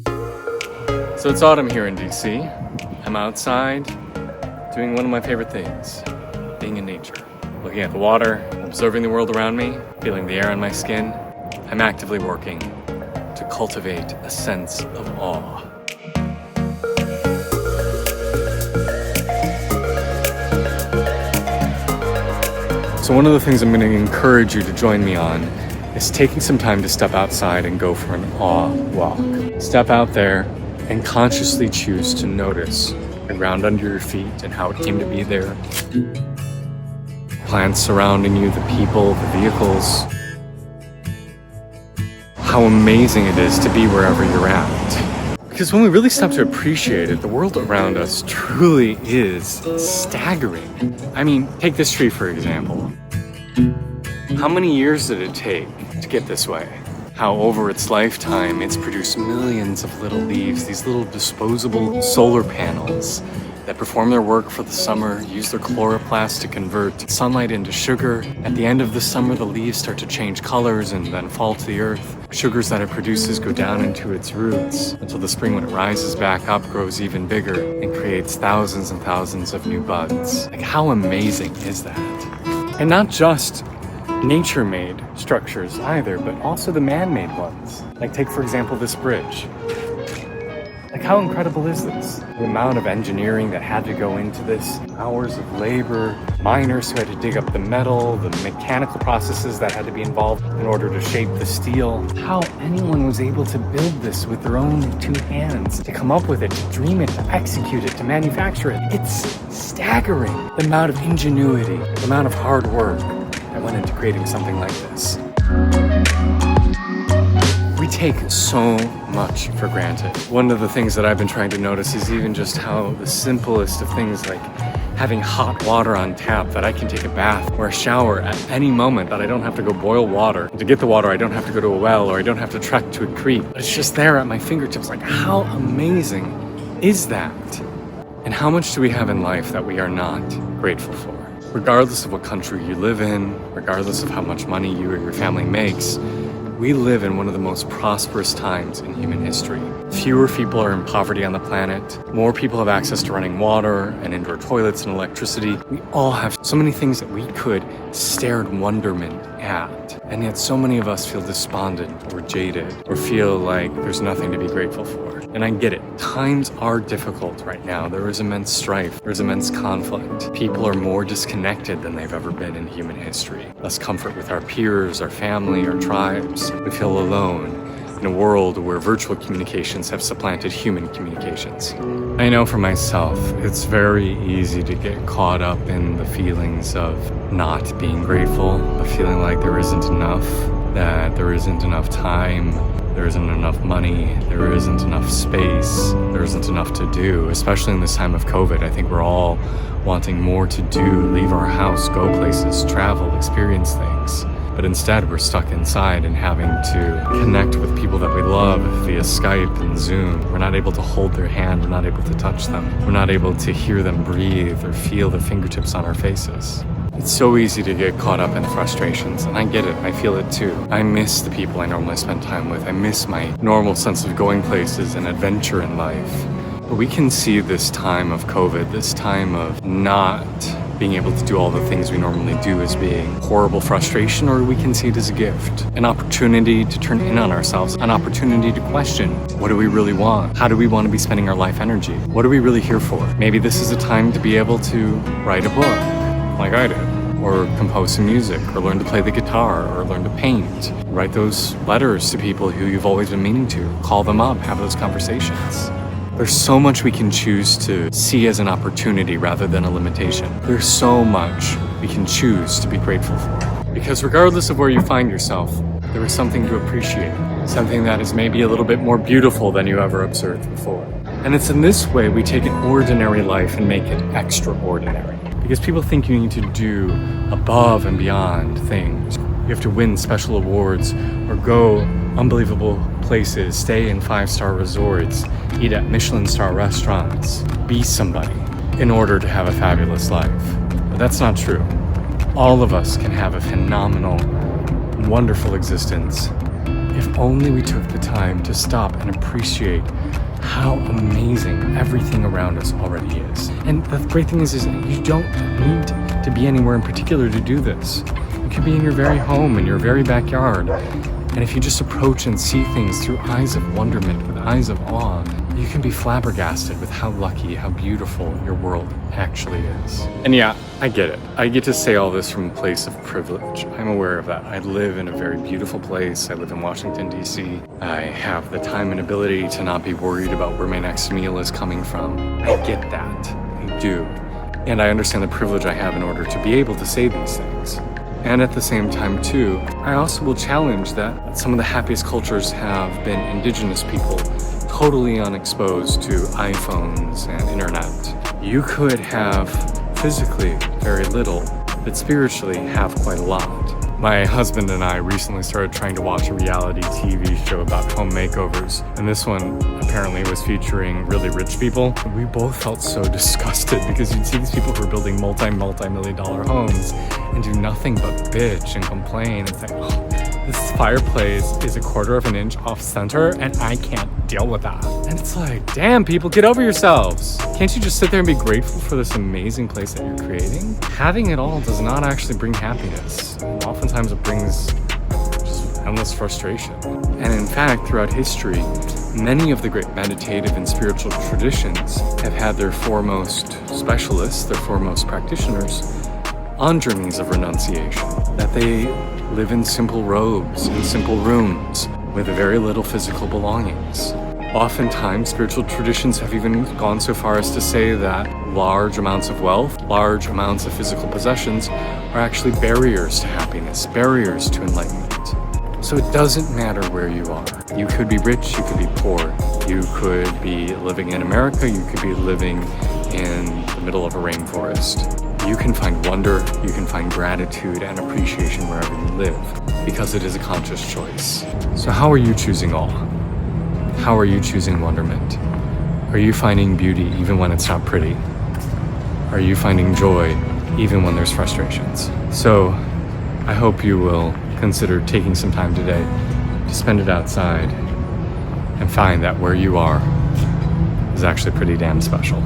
So it's autumn here in DC. I'm outside doing one of my favorite things, being in nature. Looking at the water, observing the world around me, feeling the air on my skin. I'm actively working to cultivate a sense of awe. So one of the things I'm going to encourage you to join me on is taking some time to step outside and go for an awe walk. Step out there and consciously choose to notice the ground under your feet and how it came to be there. Plants surrounding you, the people, the vehicles. How amazing it is to be wherever you're at. Because when we really stop to appreciate it, the world around us truly is staggering. I mean, take this tree for example. How many years did it take to get this way? How over its lifetime, it's produced millions of little leaves, these little disposable solar panels that perform their work for the summer, use their chloroplast to convert sunlight into sugar. At the end of the summer, the leaves start to change colors and then fall to the earth. Sugars that it produces go down into its roots until the spring, when it rises back up, grows even bigger and creates thousands and thousands of new buds. Like, how amazing is that? And not just nature-made structures either, but also the man-made ones. Like, take for example this bridge. Like, how incredible is this? The amount of engineering that had to go into this, hours of labor, miners who had to dig up the metal, the mechanical processes that had to be involved in order to shape the steel. How anyone was able to build this with their own two hands, to come up with it, to dream it, to execute it, to manufacture it. It's staggering, the amount of ingenuity, the amount of hard work that went into creating something like this. We take so much for granted. One of the things that I've been trying to notice is even just how the simplest of things, like having hot water on tap, that I can take a bath or a shower at any moment, that I don't have to go boil water. To get the water, I don't have to go to a well, or I don't have to trek to a creek. But it's just there at my fingertips. Like, how amazing is that? And how much do we have in life that we are not grateful for? Regardless of what country you live in, regardless of how much money you or your family makes, we live in one of the most prosperous times in human history. Fewer people are in poverty on the planet. More people have access to running water and indoor toilets and electricity. We all have so many things that we could stare in wonderment at. And yet so many of us feel despondent or jaded, or feel like there's nothing to be grateful for. And I get it. Times are difficult right now. There is immense strife. There's immense conflict. People are more disconnected than they've ever been in human history. Less comfort with our peers, our family, our tribes. We feel alone in a world where virtual communications have supplanted human communications. I know for myself, it's very easy to get caught up in the feelings of not being grateful, of feeling like there isn't enough, that there isn't enough time, there isn't enough money, there isn't enough space, there isn't enough to do. Especially in this time of COVID, I think we're all wanting more to do, leave our house, go places, travel, experience things. But instead, we're stuck inside and having to connect with people that we love via Skype and Zoom. We're not able to hold their hand, we're not able to touch them, we're not able to hear them breathe or feel their fingertips on our faces. It's so easy to get caught up in frustrations, and I get it, I feel it too. I miss the people I normally spend time with. I miss my normal sense of going places and adventure in life. But we can see this time of COVID, this time of not being able to do all the things we normally do, as being horrible frustration, or we can see it as a gift, an opportunity to turn in on ourselves, an opportunity to question, what do we really want? How do we want to be spending our life energy? What are we really here for? Maybe this is a time to be able to write a book, like I did, or compose some music, or learn to play the guitar, or learn to paint. Write those letters to people who you've always been meaning to. Call them up, have those conversations. There's so much we can choose to see as an opportunity rather than a limitation. There's so much we can choose to be grateful for. Because regardless of where you find yourself, there is something to appreciate. Something that is maybe a little bit more beautiful than you ever observed before. And it's in this way we take an ordinary life and make it extraordinary. Because people think you need to do above and beyond things. You have to win special awards or go unbelievable places, stay in 5-star resorts, eat at Michelin star restaurants, be somebody in order to have a fabulous life. But that's not true. All of us can have a phenomenal, wonderful existence If only we took the time to stop and appreciate how amazing everything around us already is. And the great thing is that you don't need to be anywhere in particular to do this. You can be in your very home, in your very backyard. And if you just approach and see things through eyes of wonderment, with eyes of awe, you can be flabbergasted with how lucky, how beautiful your world actually is. And yeah, I get it. I get to say all this from a place of privilege. I'm aware of that. I live in a very beautiful place. I live in Washington, D.C. I have the time and ability to not be worried about where my next meal is coming from. I get that. I do. And I understand the privilege I have in order to be able to say these things. And at the same time, too, I also will challenge that some of the happiest cultures have been indigenous people, totally unexposed to iPhones and internet. You could have physically very little, but spiritually have quite a lot. My husband and I recently started trying to watch a reality TV show about home makeovers, and this one apparently was featuring really rich people. We both felt so disgusted because you'd see these people who are building multi-million dollar homes and do nothing but bitch and complain. It's like, oh, this fireplace is a quarter of an inch off center and I can't deal with that. And it's like, damn, people, get over yourselves. Can't you just sit there and be grateful for this amazing place that you're creating? Having it all does not actually bring happiness. And oftentimes it brings just endless frustration. And in fact, throughout history, many of the great meditative and spiritual traditions have had their foremost specialists, their foremost practitioners, on journeys of renunciation, that they live in simple robes, in simple rooms, with very little physical belongings. Oftentimes, spiritual traditions have even gone so far as to say that large amounts of wealth, large amounts of physical possessions are actually barriers to happiness, barriers to enlightenment. So it doesn't matter where you are. You could be rich, you could be poor, you could be living in America, you could be living in the middle of a rainforest. You can find wonder, you can find gratitude and appreciation wherever you live, because it is a conscious choice. So how are you choosing awe? How are you choosing wonderment? Are you finding beauty even when it's not pretty? Are you finding joy even when there's frustrations? So I hope you will consider taking some time today to spend it outside and find that where you are is actually pretty damn special.